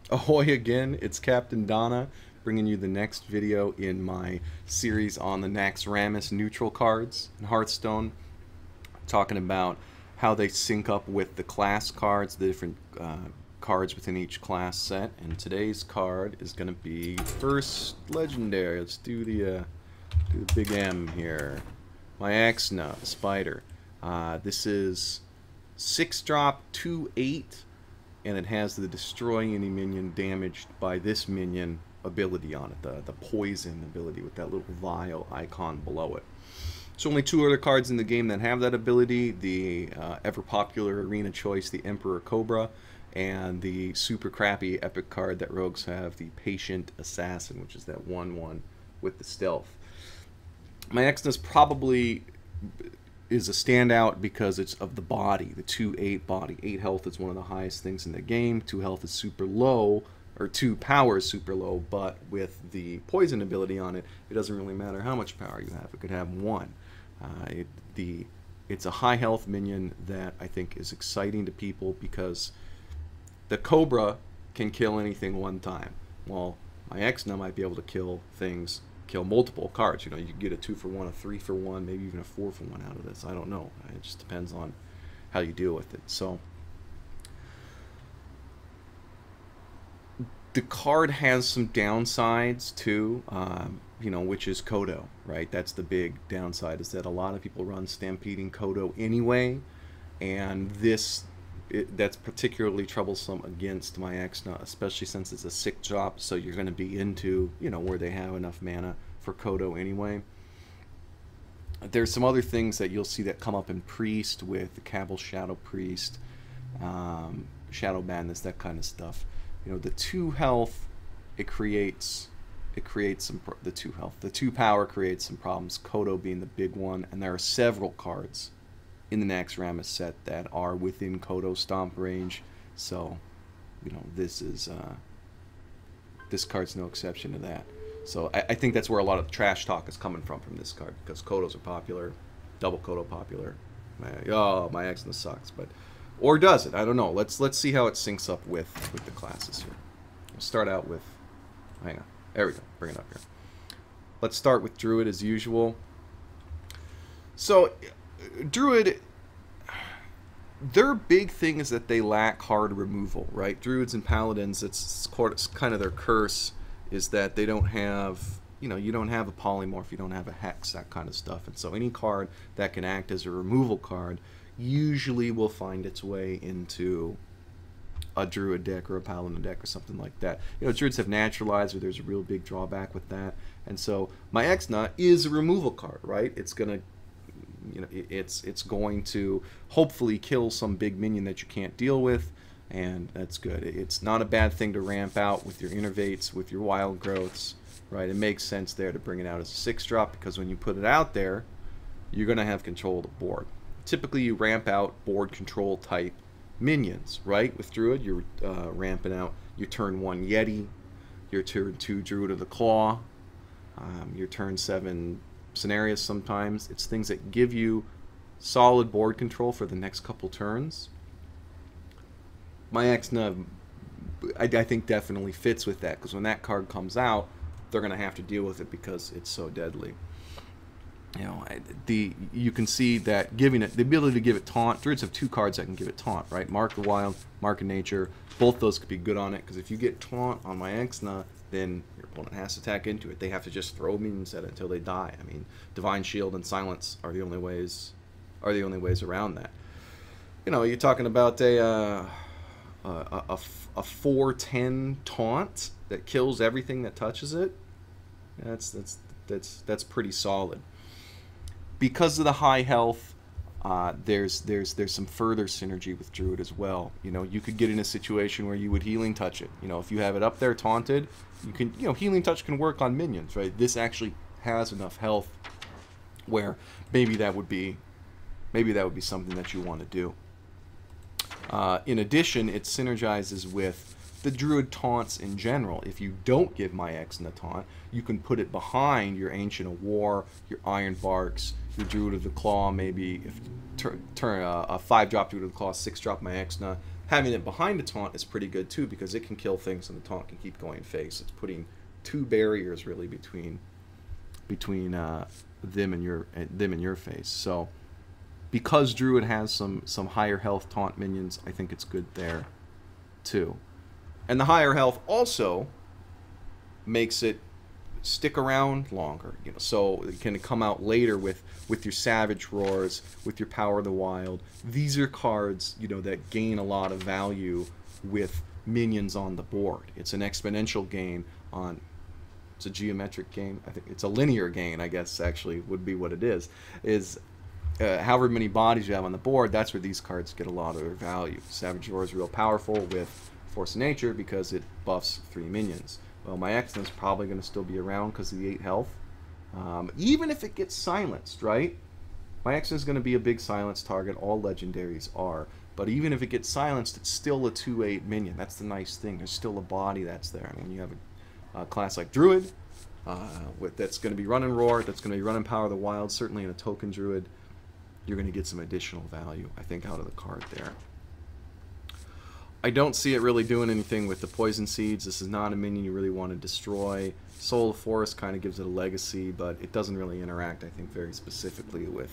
Ahoy again, it's Captain Donna bringing you the next video in my series on the Naxxramas neutral cards in Hearthstone, talking about how they sync up with the class cards, the different cards within each class set. And today's card is going to be first legendary. Let's do the big M here. Maexxna, the spider. This is 6-drop, 2/8, and it has the destroy any minion damaged by this minion ability on it, the poison ability with that little vial icon below it. There's only two other cards in the game that have that ability, the ever popular arena choice, the Emperor Cobra, and the super crappy epic card that rogues have, the Patient Assassin, which is that 1/1 with the stealth. Maexxna's probably is a standout because it's of the body, the 2/8 body. 8 health is one of the highest things in the game. 2 health is super low, or 2 power is super low, but with the poison ability on it, it doesn't really matter how much power you have. It could have 1. It's a high health minion that I think is exciting to people because the Cobra can kill anything one time. Well, Maexxna might be able to kill multiple cards. You know, you could get a 2-for-1, a 3-for-1, maybe even a 4-for-1 out of this. I don't know. It just depends on how you deal with it. So the card has some downsides too, you know, which is Kodo, right? That's the big downside, is that a lot of people run Stampeding Kodo anyway, and that's particularly troublesome against Maexxna, especially since it's a 6-drop, so you're going to be into, you know, where they have enough mana for Kodo anyway. There's some other things that you'll see that come up in Priest with the Cabal Shadow Priest, Shadow Madness, that kind of stuff. You know, the 2 health, the 2 power creates some problems, Kodo being the big one, and there are several cards in the Naxxramas set that are within Kodo stomp range, so you know, this card's no exception to that. So I think that's where a lot of the trash talk is coming from this card, because Kodos are popular, double Kodo popular. Oh, Maexxna sucks, but or does it? I don't know. Let's see how it syncs up with the classes here. We'll start out with, hang on, there we go. Bring it up here. Let's start with Druid as usual. So Druid, their big thing is that they lack hard removal, right? Druids and Paladins, it's kind of their curse, is that they don't have, you know, you don't have a polymorph, you don't have a hex, that kind of stuff. And so any card that can act as a removal card usually will find its way into a Druid deck or a Paladin deck or something like that. You know, Druids have Naturalizer, there's a real big drawback with that. And so Maexxna is a removal card, right? It's going to, you know, it's going to hopefully kill some big minion that you can't deal with, and that's good. It's not a bad thing to ramp out with your Innervates, with your Wild Growths, right? It makes sense there to bring it out as a 6-drop, because when you put it out there, you're going to have control of the board. Typically, you ramp out board control type minions, right? With Druid, you're ramping out your turn 1 Yeti, your turn 2 Druid of the Claw, your turn 7 Scenarios sometimes. It's things that give you solid board control for the next couple turns. Maexxna, I think, definitely fits with that, because when that card comes out, they're going to have to deal with it because it's so deadly. You know, you can see that giving it the ability to give it taunt. Druids have 2 cards that can give it taunt, right? Mark the Wild, Mark of Nature. Both those could be good on it, because if you get taunt on Maexxna, then your opponent has to attack into it. They have to just throw minions at it until they die. I mean, Divine Shield and Silence are the only ways around that. You know, you're talking about a 4/10 taunt that kills everything that touches it. That's pretty solid. Because of the high health, there's some further synergy with Druid as well. You know, you could get in a situation where you would Healing Touch it. You know, if you have it up there taunted, you can, you know, Healing Touch can work on minions, right? This actually has enough health where maybe that would be something that you want to do. In addition, it synergizes with the Druid taunts in general. If you don't give Maexxna taunt, you can put it behind your Ancient of War, your Iron Barks, your Druid of the Claw, maybe if turn a 5-drop Druid of the Claw, 6-drop Maexxna, Having it behind a taunt is pretty good too, because it can kill things and the taunt can keep going face. It's putting two barriers really between them and your face. So because Druid has some higher health taunt minions, I think it's good there too. And the higher health also makes it stick around longer, you know, so it can come out later with your Savage Roars, with your Power of the Wild. These are cards, you know, that gain a lot of value with minions on the board. It's an exponential gain on, it's a geometric gain, I think it's a linear gain, I guess actually would be what it is however many bodies you have on the board, that's where these cards get a lot of their value. Savage Roar is real powerful with Force of Nature because it buffs 3 minions. Well, Maexxna is probably going to still be around because of the 8 health. Even if it gets silenced, right? Maexxna is going to be a big silence target. All legendaries are. But even if it gets silenced, it's still a 2/8 minion. That's the nice thing. There's still a body that's there. And when you have a class like Druid, that's going to be running Roar, that's going to be running Power of the Wild, certainly in a token Druid, you're going to get some additional value, I think, out of the card there. I don't see it really doing anything with the Poison Seeds. This is not a minion you really want to destroy. Soul of Forest kind of gives it a legacy, but it doesn't really interact, I think, very specifically with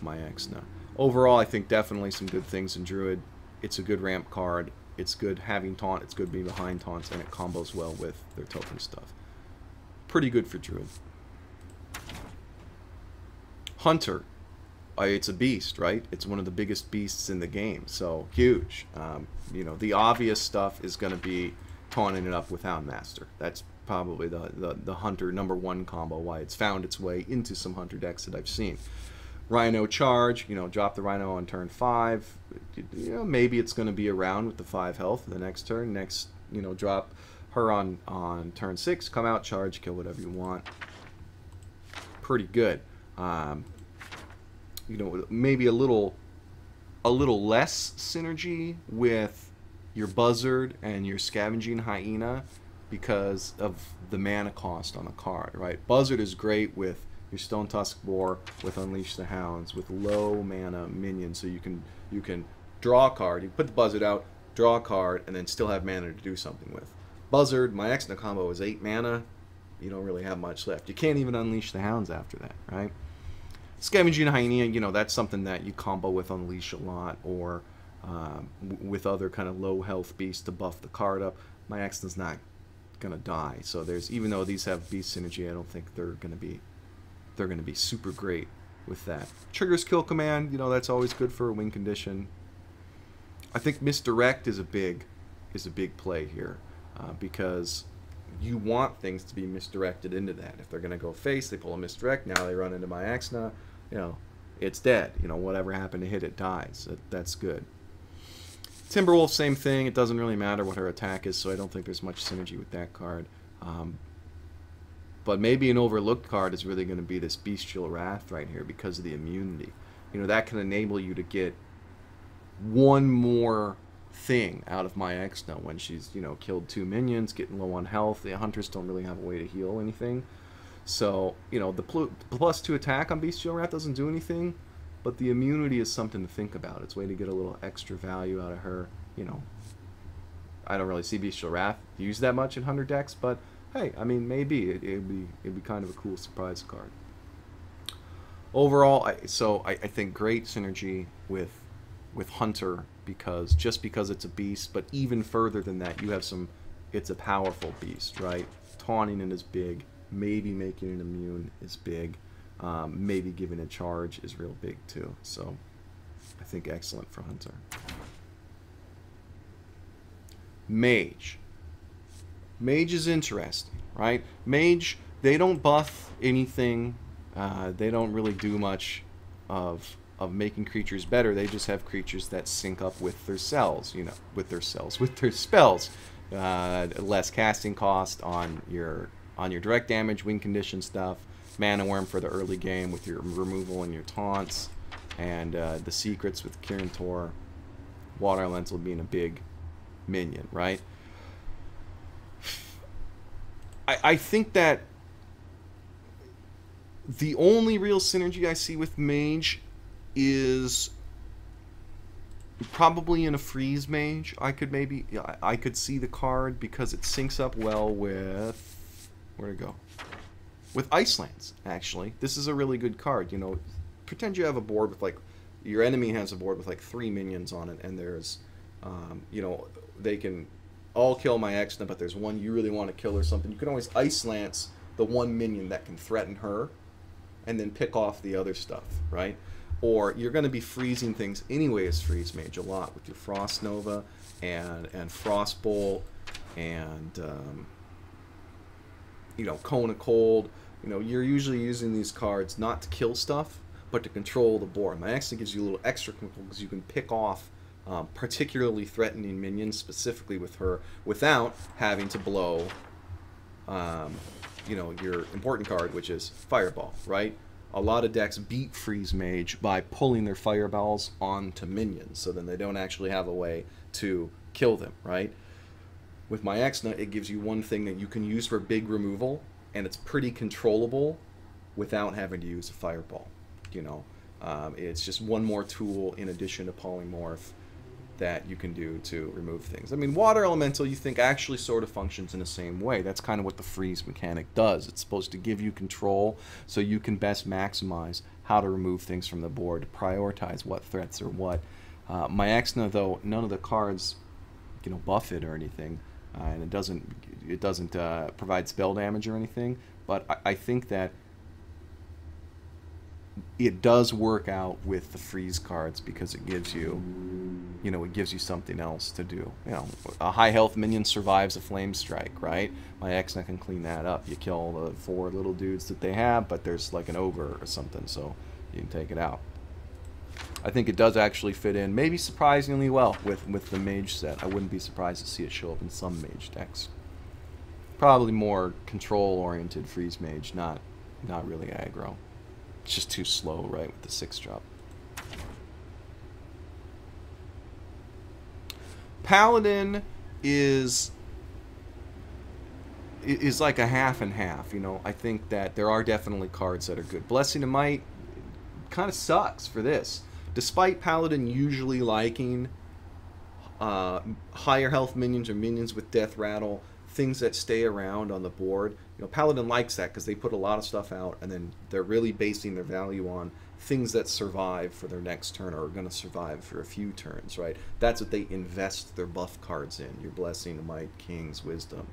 Maexxna. Overall, I think definitely some good things in Druid. It's a good ramp card. It's good having taunt. It's good being behind taunts, and it combos well with their token stuff. Pretty good for Druid. Hunter. It's a beast, right? It's one of the biggest beasts in the game, so huge. You know, the obvious stuff is going to be taunting it up with Houndmaster. That's probably the Hunter #1 combo, why it's found its way into some Hunter decks that I've seen. Rhino Charge, you know, drop the Rhino on turn 5. You know, maybe it's going to be around with the 5 health the next turn. Next, you know, drop her on turn 6, come out, charge, kill whatever you want. Pretty good. You know, maybe a little less synergy with your Buzzard and your Scavenging Hyena because of the mana cost on the card, right? Buzzard is great with your Stone Tusk Boar, with Unleash the Hounds, with low mana minions, so you can draw a card, you put the Buzzard out, draw a card, and then still have mana to do something with. Buzzard, Maexxna combo is 8 mana, you don't really have much left. You can't even Unleash the Hounds after that, right? Scavenging Hyena, you know, that's something that you combo with Unleash a lot, or with other kind of low health beasts to buff the card up. Maexxna's not gonna die, so there's, even though these have beast synergy, I don't think they're gonna be super great with that. Triggers Kill Command, you know, that's always good for a win condition. I think Misdirect is a big play here, because you want things to be misdirected into that. If they're gonna go face, they pull a Misdirect. Now they run into Maexxna. You know, it's dead. You know, whatever happened to hit it dies. That's good. Timberwolf, same thing. It doesn't really matter what her attack is, so I don't think there's much synergy with that card. But maybe an overlooked card is really going to be this Bestial Wrath right here because of the immunity. You know, that can enable you to get one more thing out of Maexxna when she's, you know, killed 2 minions, getting low on health. The hunters don't really have a way to heal anything. So, you know, the +2 attack on Bestial Wrath doesn't do anything, but the immunity is something to think about. It's a way to get a little extra value out of her. You know, I don't really see Bestial Wrath used that much in Hunter decks, but hey, I mean, maybe it'd be kind of a cool surprise card. Overall, I think great synergy with Hunter, because it's a beast, but even further than that, you have it's a powerful beast, right? Taunting it is big, maybe making it immune is big, maybe giving it charge is real big too. So I think excellent for Hunter. Mage. Mage is interesting, right? Mage, they don't buff anything. They don't really do much of making creatures better. They just have creatures that sync up with their cells, you know, with their spells. Less casting cost on your direct damage, win condition stuff, Mana Worm for the early game with your removal and your taunts, and the secrets with Kirin Tor, Water Elemental being a big minion, right? I think that the only real synergy I see with Mage is Probably in a freeze mage, I could maybe, yeah, I could see the card because it syncs up well with, where'd it go? With Icelands, actually. This is a really good card, you know. Pretend you have a board with, like, your enemy has a board with, like, 3 minions on it, and there's, you know, they can all kill Maexxna, but there's one you really want to kill or something. You can always Ice-Lance the one minion that can threaten her, and then pick off the other stuff, right? Or you're going to be freezing things anyway as Freeze Mage a lot with your Frost Nova and Frost Bolt and, you know, Cone of Cold. You know, you're usually using these cards not to kill stuff, but to control the board. Maexxna gives you a little extra control because you can pick off particularly threatening minions specifically with her without having to blow, you know, your important card, which is Fireball, right? A lot of decks beat Freeze Mage by pulling their fireballs onto minions, so then they don't actually have a way to kill them, right? With Maexxna, it gives you one thing that you can use for big removal, and it's pretty controllable without having to use a fireball. You know, it's just one more tool in addition to Polymorph that you can do to remove things. I mean, Water Elemental, you think, actually sort of functions in the same way. That's kind of what the freeze mechanic does. It's supposed to give you control so you can best maximize how to remove things from the board, to prioritize what threats are what. Maexxna, though, none of the cards, you know, buff it or anything, and it doesn't provide spell damage or anything. But I think that it does work out with the freeze cards because it gives you, you know, it gives you something else to do. You know, a high health minion survives a flame strike, right? Maexxna can clean that up. You kill the 4 little dudes that they have, but there's like an ogre or something, so you can take it out. I think it does actually fit in, maybe surprisingly well, with the mage set. I wouldn't be surprised to see it show up in some mage decks. Probably more control-oriented freeze mage, not really aggro. It's just too slow, right, with the 6-drop. Paladin is like a half and half, you know. I think that there are definitely cards that are good. Blessing of Might kind of sucks for this. Despite Paladin usually liking higher health minions or minions with Death Rattle, things that stay around on the board, you know, Paladin likes that because they put a lot of stuff out and then they're really basing their value on things that survive for their next turn or are going to survive for a few turns, right? That's what they invest their buff cards in. Your Blessing, Might, King's Wisdom.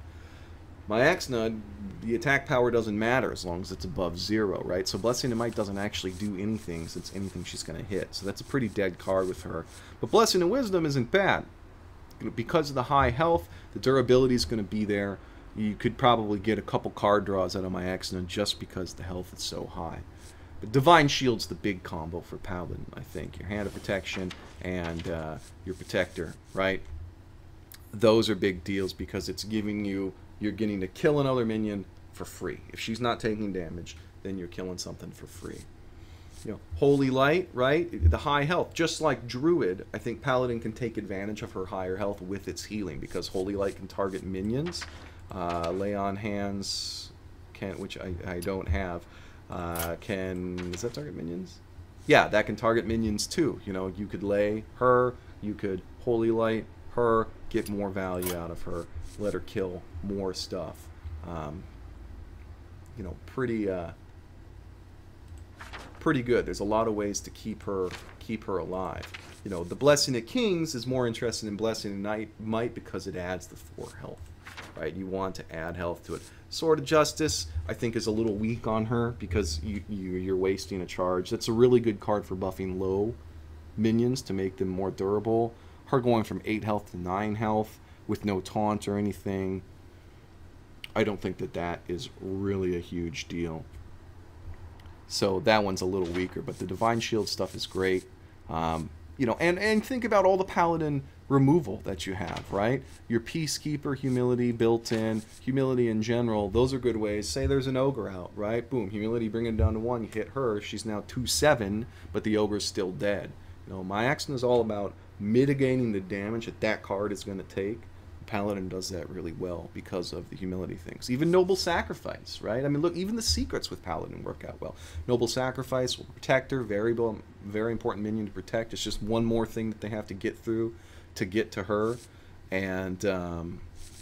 Maexxna, the attack power doesn't matter as long as it's above 0, right? So Blessing of Might doesn't actually do anything since anything she's going to hit. So that's a pretty dead card with her. But Blessing of Wisdom isn't bad. Because of the high health, the durability is going to be there. You could probably get a couple card draws out of Maexxna just because the health is so high. But Divine Shield's the big combo for Paladin, I think. Your Hand of Protection and your Protector, right? Those are big deals because it's giving you, you're getting to kill another minion for free. If she's not taking damage, then you're killing something for free. You know, Holy Light, right? The high health. Just like Druid, I think Paladin can take advantage of her higher health with its healing because Holy Light can target minions. Lay on Hands, which I don't have. Does that target minions? Yeah, that can target minions too. You know, you could lay her, you could Holy Light her, get more value out of her, let her kill more stuff. You know, pretty good. There's a lot of ways to keep her alive. You know, the Blessing of Kings is more interested in Blessing of Might because it adds the 4 health, right? You want to add health to it. Sword of Justice, I think, is a little weak on her because you're wasting a charge. That's a really good card for buffing low minions to make them more durable. Her going from 8 health to 9 health with no taunt or anything, I don't think that is really a huge deal. So that one's a little weaker, but the Divine Shield stuff is great. You know, and think about all the Paladin removal that you have, right? Your Peacekeeper, Humility built in, Humility in general, those are good ways. Say there's an Ogre out, right? Boom, Humility, bring it down to 1, you hit her, she's now 2/7, but the Ogre's still dead. You know, Maexxna is all about mitigating the damage that card is going to take Paladin does that really well because of the humility things. Even Noble Sacrifice, right? I mean, look, even the secrets with Paladin work out well. Noble Sacrifice, Protector, very important minion to protect. It's just one more thing that they have to get through to get to her. And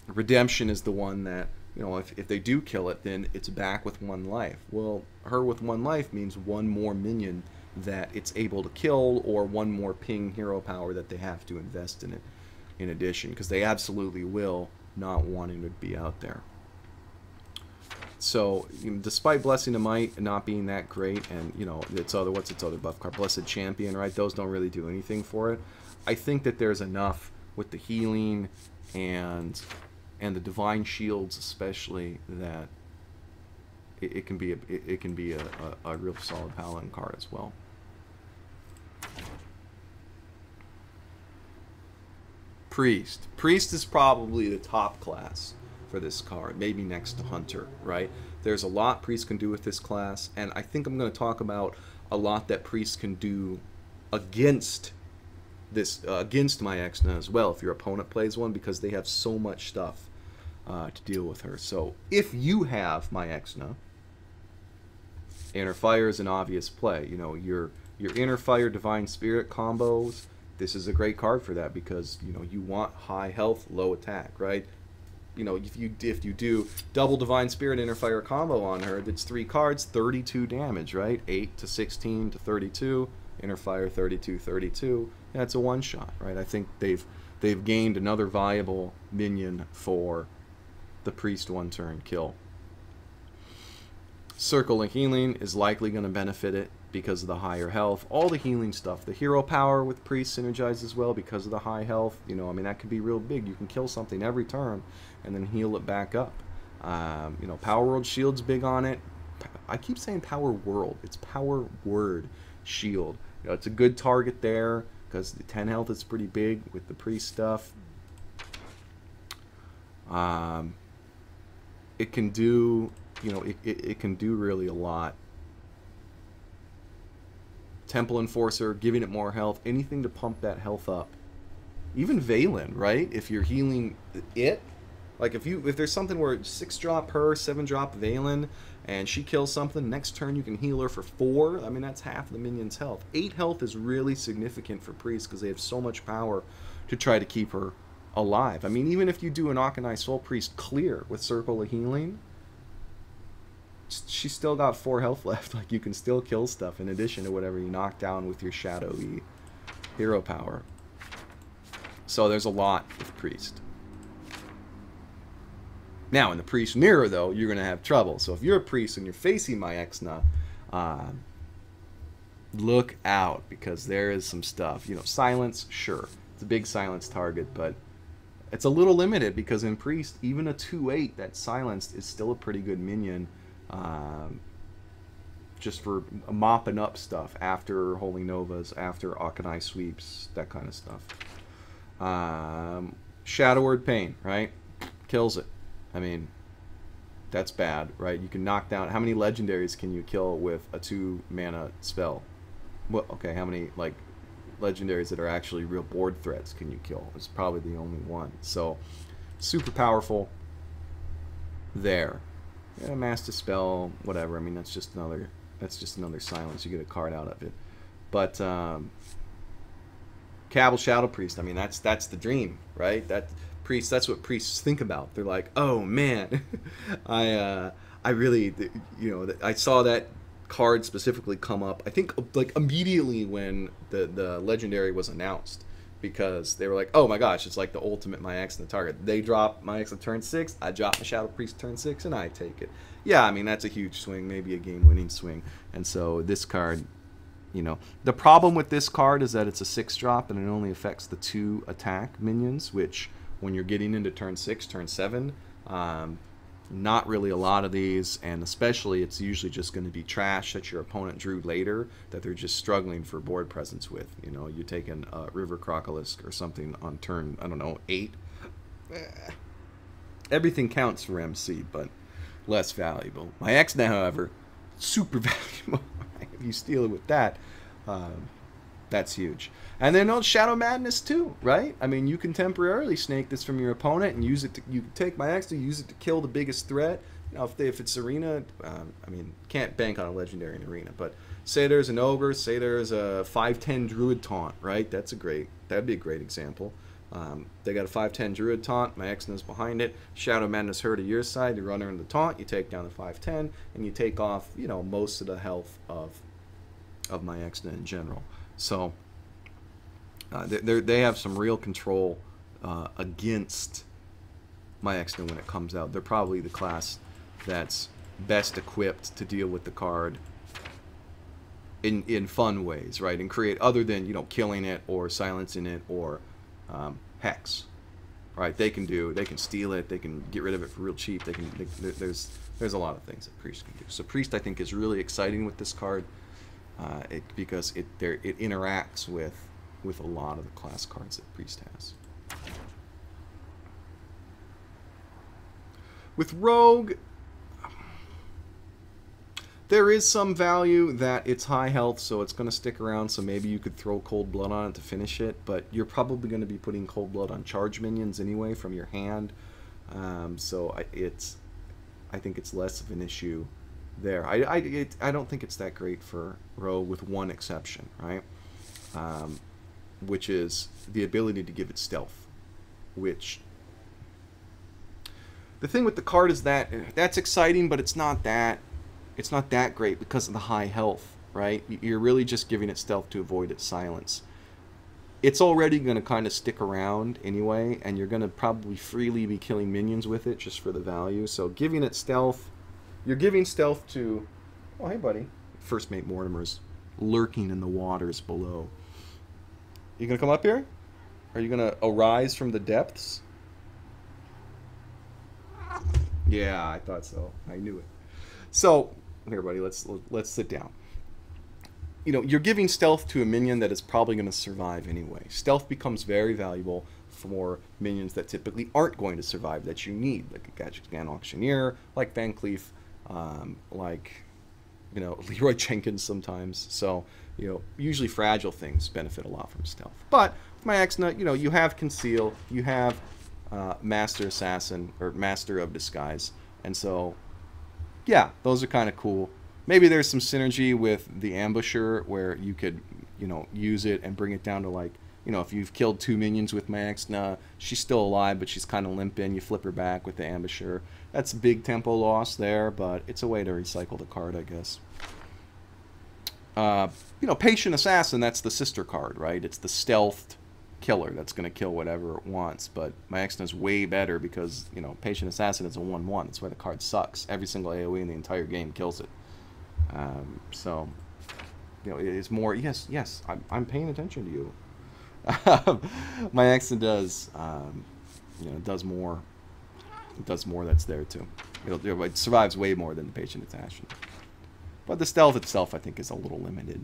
Redemption is the one that, you know, if they do kill it, then it's back with 1 life. Well, her with 1 life means 1 more minion that it's able to kill, or 1 more ping hero power that they have to invest in it in addition, because they absolutely will, not wanting to be out there. So, you know, despite Blessing of Might not being that great, and, you know, what's its other buff card? Blessed Champion, right? Those don't really do anything for it. I think that there's enough with the healing and the divine shields, especially, that it can be a real solid Paladin card as well. Priest is probably the top class for this card, maybe next to Hunter, right? There's a lot Priest can do with this class, and I think I'm going to talk about a lot that Priest can do against this, against Maexxna as well, if your opponent plays one, because they have so much stuff to deal with her. So if you have Maexxna, Inner Fire is an obvious play. You know, your Inner Fire Divine Spirit combos, this is a great card for that, because, you know, you want high health, low attack, right? You know, if you do double Divine Spirit Inner Fire combo on her, that's 3 cards, 32 damage, right? 8 to 16 to 32, Inner Fire 32, 32. That's a one-shot, right? I think they've gained another viable minion for the Priest 1-turn kill. Circle of Healing is likely going to benefit it because of the higher health. All the healing stuff. The hero power with Priest synergizes well because of the high health. You know, I mean, that could be real big. You can kill something every turn and then heal it back up. You know, Power World Shield's big on it. I keep saying Power World. It's Power Word Shield. You know, it's a good target there because the 10 health is pretty big with the Priest stuff. It can do, you know, it can do really a lot. Temple Enforcer, giving it more health, anything to pump that health up. Even Valen, right? If you're healing it, like if there's something where 6-drop her, 7-drop Valen, and she kills something, next turn you can heal her for 4. I mean, that's half the minion's health. 8 health is really significant for Priest because they have so much power to try to keep her alive. I mean, even if you do an Akanai Soul Priest clear with Circle of Healing, she's still got 4 health left. Like, you can still kill stuff in addition to whatever you knock down with your shadowy hero power. So there's a lot with Priest. Now, in the Priest mirror, though, you're going to have trouble. So if you're a Priest and you're facing Maexxna, look out, because there is some stuff. You know, Silence, sure. It's a big Silence target, but it's a little limited because in Priest, even a 2/8 that's silenced is still a pretty good minion. Just for mopping up stuff after Holy Novas, after Akanai sweeps, that kind of stuff. Shadow Word Pain, right? Kills it. I mean, that's bad, right? You can knock down... How many legendaries can you kill with a 2-mana spell? Well, okay, how many, like, legendaries that are actually real board threats can you kill? It's probably the only one. So, super powerful there. Yeah, Master Spell, whatever. I mean, that's just another silence. You get a card out of it. But Cabal Shadow Priest, I mean, that's the dream, right? That's what priests think about. They're like, oh man, I really, you know, I saw that card specifically come up. I think like immediately when the legendary was announced, because they were like, oh my gosh, it's like the ultimate Maexxna target. They drop Maexxna turn 6, I drop my Shadow Priest turn 6, and I take it. Yeah, I mean, that's a huge swing, maybe a game-winning swing. And so this card, you know, the problem with this card is that it's a 6-drop and it only affects the 2 attack minions, which when you're getting into turn 6, turn 7, not really a lot of these, and especially it's usually just going to be trash that your opponent drew later that they're just struggling for board presence with. You know, you're taking River Crocolisk or something on turn, I don't know, 8. Everything counts for MC, but less valuable. Maexxna, however, super valuable. If you steal it with that, That's huge. And then on Shadow Madness too, right? I mean, you can temporarily snake this from your opponent and use it to, you can take Maexxna, use it to kill the biggest threat. You know, if it's arena, I mean, can't bank on a legendary in arena, but say there's an ogre, say there's a 5/10 druid taunt, right? That'd be a great example. They got a 5/10 druid taunt, Maexxna's behind it, Shadow Madness her to your side, you run her in the taunt, you take down the 5/10, and you take off, you know, most of the health of Maexxna in general. So they have some real control against Maexxna when it comes out. They're probably the class that's best equipped to deal with the card in fun ways, right? And create, other than, you know, killing it or silencing it or hex, right? They can steal it, they can get rid of it for real cheap. There's a lot of things that Priest can do. So Priest, I think, is really exciting with this card because it interacts with a lot of the class cards that Priest has. With Rogue, there is some value that it's high health, so it's going to stick around, so maybe you could throw Cold Blood on it to finish it, but you're probably going to be putting Cold Blood on charge minions anyway from your hand, so I think it's less of an issue there. I don't think it's that great for Rogue, with one exception, right? Which is the ability to give it stealth, which... The thing with the card is that that's exciting, but it's not that great because of the high health, right? You're really just giving it stealth to avoid its silence. It's already going to kind of stick around anyway, and you're going to probably freely be killing minions with it just for the value. So giving it stealth, you're giving stealth to... Oh, hey, buddy. First Mate Mortimer's lurking in the waters below. You going to come up here? Are you going to arise from the depths? Yeah, I thought so. I knew it. So, here, buddy, let's sit down. You know, you're giving stealth to a minion that is probably going to survive anyway. Stealth becomes very valuable for minions that typically aren't going to survive, that you need, like a Gadget-Scan Auctioneer, like Van Cleef, like, you know, Leroy Jenkins sometimes. So, you know, usually fragile things benefit a lot from stealth. But Maexxna, you know, you have Conceal, you have Master Assassin, or Master of Disguise, and so yeah, those are kind of cool. Maybe there's some synergy with the Ambusher where you could, you know, use it and bring it down to, like, you know, if you've killed 2 minions with Maexxna, she's still alive but she's kind of limping, you flip her back with the Ambusher. That's a big tempo loss there, but it's a way to recycle the card, I guess. You know, Patient Assassin, that's the sister card, right? It's the stealthed killer that's going to kill whatever it wants, but Maexxna's way better because, you know, Patient Assassin is a 1/1. That's why the card sucks. Every single AoE in the entire game kills it. So, you know, it's more... Yes, I'm paying attention to you. Maexxna does, you know, does more. It does more that's there too. It survives way more than the Patient Assassin. But the stealth itself, I think, is a little limited.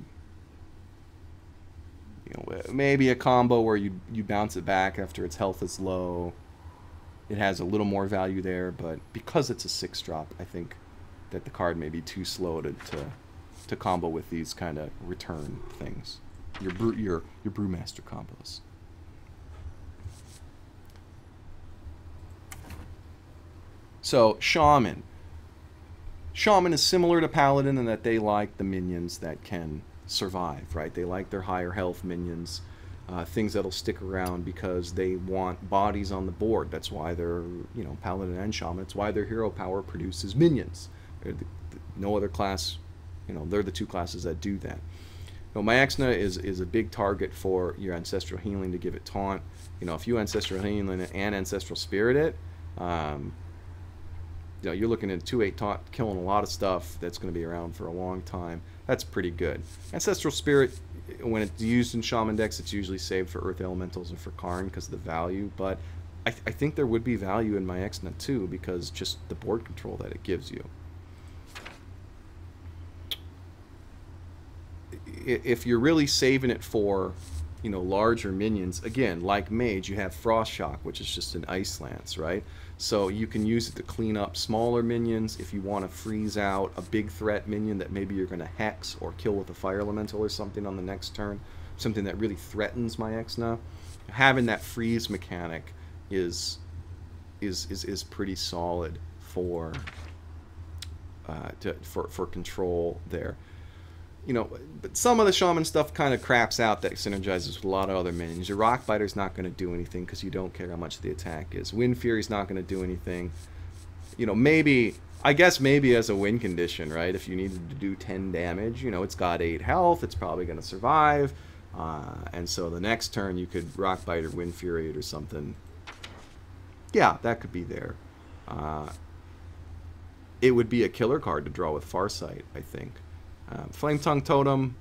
You know, maybe a combo where you bounce it back after its health is low. It has a little more value there, but because it's a 6-drop, I think that the card may be too slow to combo with these kind of return things. Your Brewmaster combos. So Shaman. Shaman is similar to Paladin in that they like the minions that can survive, right? They like their higher health minions, things that'll stick around because they want bodies on the board. That's why they're, you know, Paladin and Shaman. It's why their hero power produces minions. No other class, you know, they're the 2 classes that do that. You know, Maexxna is a big target for your Ancestral Healing to give it taunt. You know, if you Ancestral Healing and Ancestral Spirit it, you know, you're looking at 2/8 taunt, killing a lot of stuff that's going to be around for a long time. That's pretty good. Ancestral Spirit, when it's used in Shaman decks, it's usually saved for Earth Elementals and for Karn because of the value, but I think there would be value in Maexxna too because just the board control that it gives you. If you're really saving it for, you know, larger minions, again, like Mage, you have Frost Shock, which is just an Ice Lance, right? So you can use it to clean up smaller minions if you want to freeze out a big threat minion that maybe you're going to hex or kill with a Fire Elemental or something on the next turn. something that really threatens Maexxna, having that freeze mechanic is pretty solid for for control there. You know, but some of the shaman stuff kind of craps out that synergizes with a lot of other minions. Your Rock Biter's not going to do anything because you don't care how much the attack is. Wind Fury's not going to do anything. You know, maybe, I guess maybe as a win condition, right? If you needed to do 10 damage, you know, it's got 8 health, it's probably going to survive. And so the next turn you could Rock Bite or Wind Fury it or something. Yeah, that could be there. It would be a killer card to draw with Farsight, I think. Flame Tongue Totem,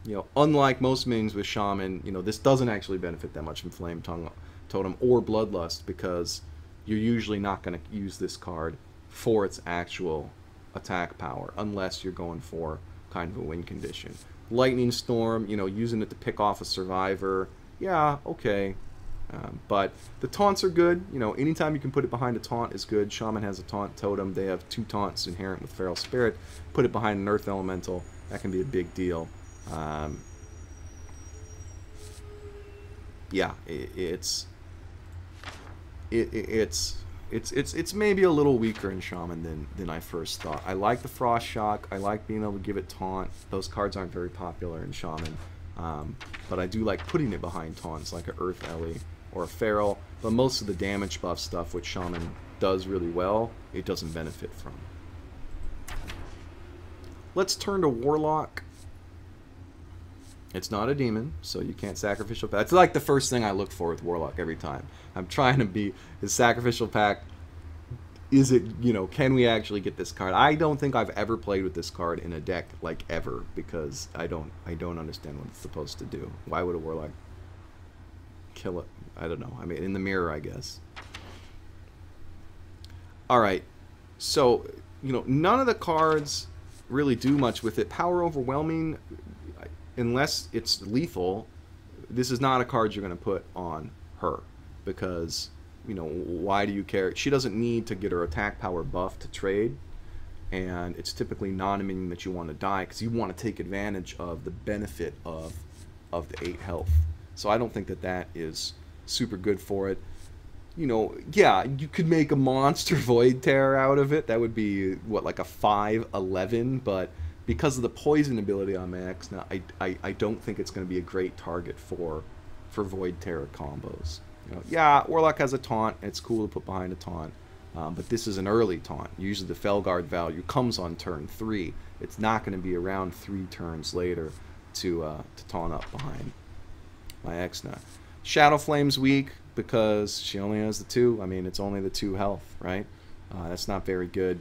you know, unlike most minions with Shaman, you know, this doesn't actually benefit that much from Flame Tongue Totem or Bloodlust because you're usually not going to use this card for its actual attack power unless you're going for kind of a win condition. Lightning Storm, you know, using it to pick off a survivor, yeah, okay. But the taunts are good. You know, anytime you can put it behind a taunt is good. Shaman has a taunt totem. They have 2 taunts inherent with Feral Spirit. Put it behind an Earth Elemental. That can be a big deal. Yeah, it's maybe a little weaker in Shaman than I first thought. I like the Frost Shock. I like being able to give it taunt. Those cards aren't very popular in Shaman. But I do like putting it behind taunts like a Earth Ellie or a Feral, but most of the damage buff stuff, which Shaman does really well, it doesn't benefit from. Let's turn to Warlock. It's not a demon, so you can't Sacrificial Pact. It's like the first thing I look for with Warlock every time. I'm trying to be his Sacrificial Pact. Is it, you know, can we actually get this card? I don't think I've ever played with this card in a deck, like, ever, because I don't understand what it's supposed to do. Why would a Warlock kill it? I don't know. I mean, in the mirror, I guess. Alright, so, you know, none of the cards really do much with it. Power Overwhelming, unless it's lethal, this is not a card you're going to put on her, because, you know, why do you care? She doesn't need to get her attack power buff to trade, and it's typically not a minion that you want to die, because you want to take advantage of the benefit of the 8 health. So I don't think that that is super good for it. You know, yeah, you could make a monster Void Terror out of it. That would be, what, like a 5/11, but because of the poison ability on Maexxna, I don't think it's going to be a great target for Void Terror combos. You know, yeah, Warlock has a taunt, and it's cool to put behind a taunt, but this is an early taunt. Usually the Felguard value comes on turn 3. It's not going to be around 3 turns later to taunt up behind Maexxna. Shadow Flame's weak because she only has the 2. I mean, it's only the 2 health, right? That's not very good.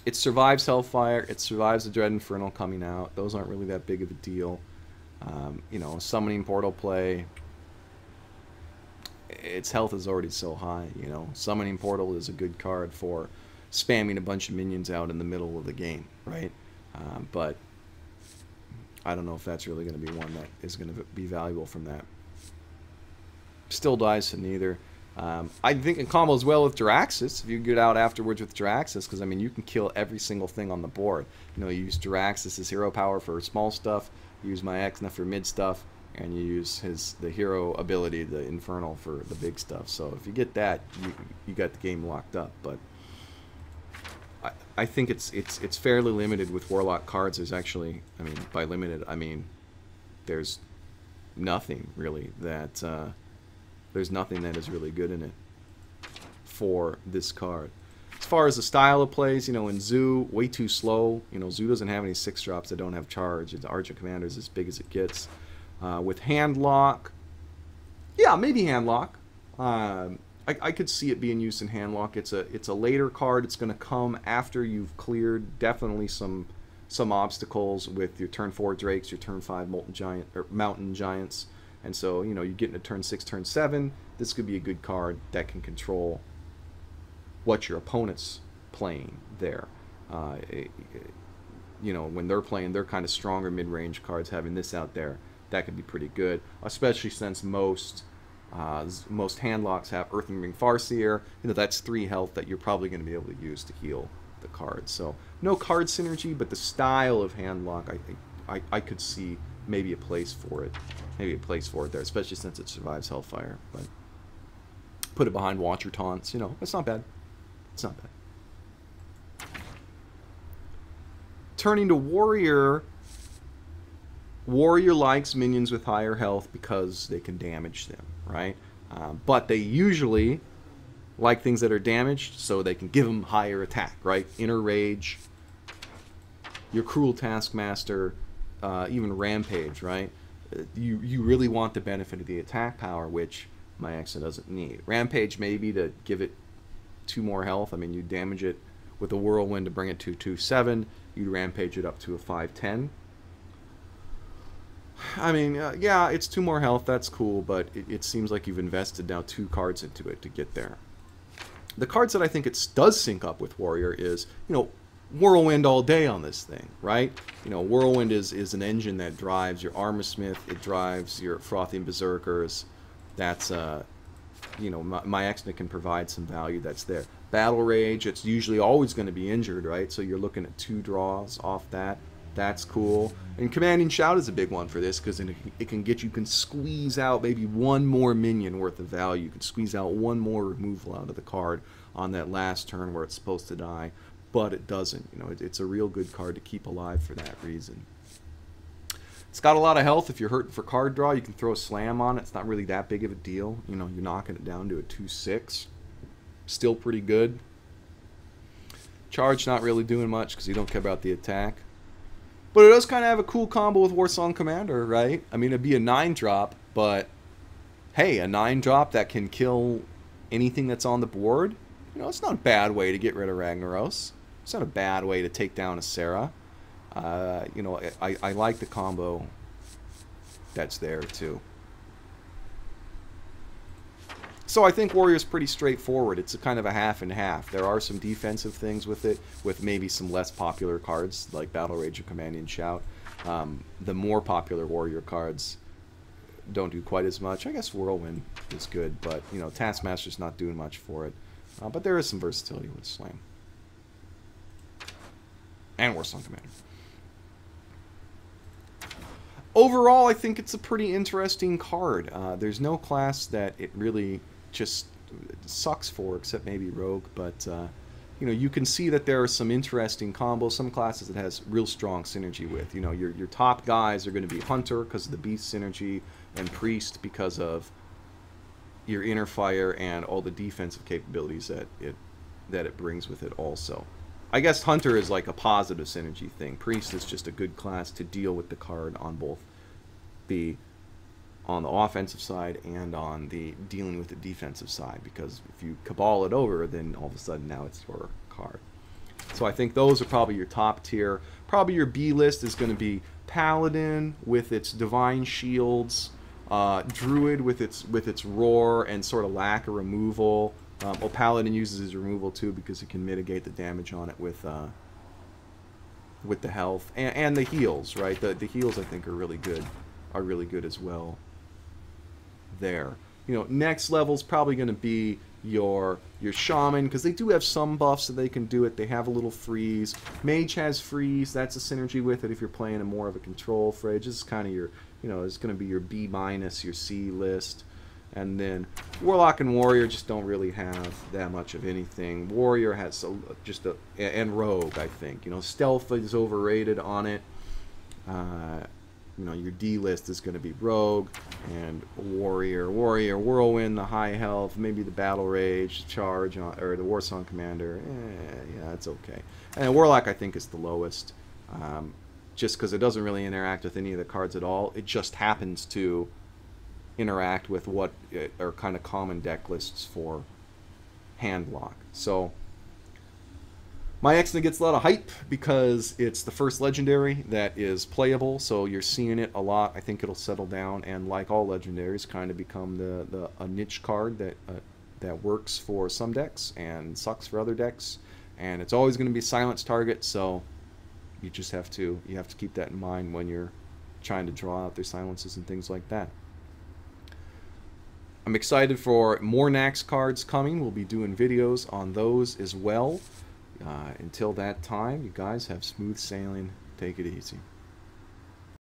It survives Hellfire. It survives the Dread Infernal coming out. Those aren't really that big of a deal. You know, Summoning Portal play, its health is already so high, you know. Summoning Portal is a good card for spamming a bunch of minions out in the middle of the game, right? But I don't know if that's really going to be one that is going to be valuable from that. Still dies to neither. I think it combos well with Jaraxxus if you get out afterwards with Jaraxxus, because I mean you can kill every single thing on the board. You know, you use Jaraxxus' hero power for small stuff, you use Maexxna for mid stuff, and you use the hero ability, the Infernal, for the big stuff. So if you get that, you got the game locked up. But I think it's fairly limited with Warlock cards. There's actually, I mean, by limited I mean there's nothing really that there's nothing that is really good in it for this card. As far as the style of plays, you know, in Zoo, way too slow. You know, Zoo doesn't have any 6-drops that don't have charge. The Archer Commander is as big as it gets. With Handlock, yeah, maybe Handlock. I could see it being used in Handlock. It's a later card. It's going to come after you've cleared definitely some obstacles with your turn 4 Drakes, your turn 5 Mountain Giants. And so, you know, you get into turn 6, turn 7, this could be a good card that can control what your opponent's playing there. You know, when they're playing their kind of stronger mid-range cards, having this out there, that could be pretty good, especially since most Handlocks have Earthling Ring Farseer. You know, that's 3 health that you're probably going to be able to use to heal the card. So, no card synergy, but the style of Handlock, I could see maybe a place for it. Maybe a place for it there, especially since it survives Hellfire. But put it behind Watcher Taunts. You know, it's not bad. It's not bad. Turning to Warrior. Warrior likes minions with higher health because they can damage them, right? But they usually like things that are damaged so they can give them higher attack, right? Inner Rage, your Cruel Taskmaster, even Rampage, right? You really want the benefit of the attack power, which Maexxna doesn't need. Rampage maybe to give it 2 more health. I mean, you damage it with a Whirlwind to bring it to 2/7. You Rampage it up to a 5/10. I mean, yeah, it's 2 more health. That's cool, but it seems like you've invested now 2 cards into it to get there. The cards that I think it does sync up with Warrior is, you know, Whirlwind all day on this thing, right? You know, Whirlwind is an engine that drives your Armorsmith. It drives your Frothing Berserkers. That's, you know, Maexxna can provide some value that's there. Battle Rage, it's usually always going to be injured, right? So you're looking at 2 draws off that. That's cool. And Commanding Shout is a big one for this because it can get you can squeeze out maybe 1 more minion worth of value. You can squeeze out 1 more removal out of the card on that last turn where it's supposed to die, but it doesn't. You know, it's a real good card to keep alive for that reason. It's got a lot of health. If you're hurting for card draw, you can throw a Slam on it. It's not really that big of a deal. You know, you're knocking it down to a 2/6. Still pretty good. Charge not really doing much because you don't care about the attack. But it does kind of have a cool combo with Warsong Commander, right? I mean, it'd be a 9-drop, but hey, a 9-drop that can kill anything that's on the board, you know, it's not a bad way to get rid of Ragnaros. It's not a bad way to take down a Sarah. You know, I like the combo that's there, too. So I think Warrior's pretty straightforward. It's a kind of a half and half. There are some defensive things with it, with maybe some less popular cards like Battle Rage and Commanding Shout. The more popular Warrior cards don't do quite as much. I guess Whirlwind is good, but you know, Taskmaster's not doing much for it. But there is some versatility with Slam. And Warsong Commander. Overall, I think it's a pretty interesting card. There's no class that it really just sucks for, except maybe Rogue, but you know, you can see that there are some interesting combos. Some classes it has real strong synergy with. You know, your top guys are going to be Hunter because of the Beast synergy, and Priest because of your Inner Fire and all the defensive capabilities that it brings with it also. I guess Hunter is like a positive synergy thing. Priest is just a good class to deal with the card on both on the offensive side and on the dealing with the defensive side, because if you cabal it over, then all of a sudden now it's your card. So I think those are probably your top tier. Probably your B list is going to be Paladin with its Divine Shields, Druid with its Roar and sort of lack of removal. Well, Paladin uses his removal too because it can mitigate the damage on it with the health and the heals, right? The heals I think are really good as well. There, you know, next level's probably going to be your Shaman, because they do have some buffs so they can do it. They have a little freeze. Mage has freeze. That's a synergy with it if you're playing a more of a control Frage. This is kind of your, you know, it's going to be your B-, your C list. And then Warlock and Warrior just don't really have that much of anything. Warrior has and Rogue, I think. You know, Stealth is overrated on it. You know, your D list is going to be Rogue and Warrior. Warrior, Whirlwind, the high health, maybe the Battle Rage, Charge, or the Warsong Commander. Yeah, that's okay. And Warlock, I think, is the lowest. Just because it doesn't really interact with any of the cards at all. It just happens to interact with what are kind of common deck lists for hand lock. So Maexxna gets a lot of hype because it's the first legendary that is playable, so you're seeing it a lot. I think it'll settle down and, like all legendaries, kind of become a niche card that works for some decks and sucks for other decks. And it's always going to be a silence target, so you just have to keep that in mind when you're trying to draw out their silences and things like that. I'm excited for more Naxx cards coming. We'll be doing videos on those as well. Until that time, you guys have smooth sailing. Take it easy.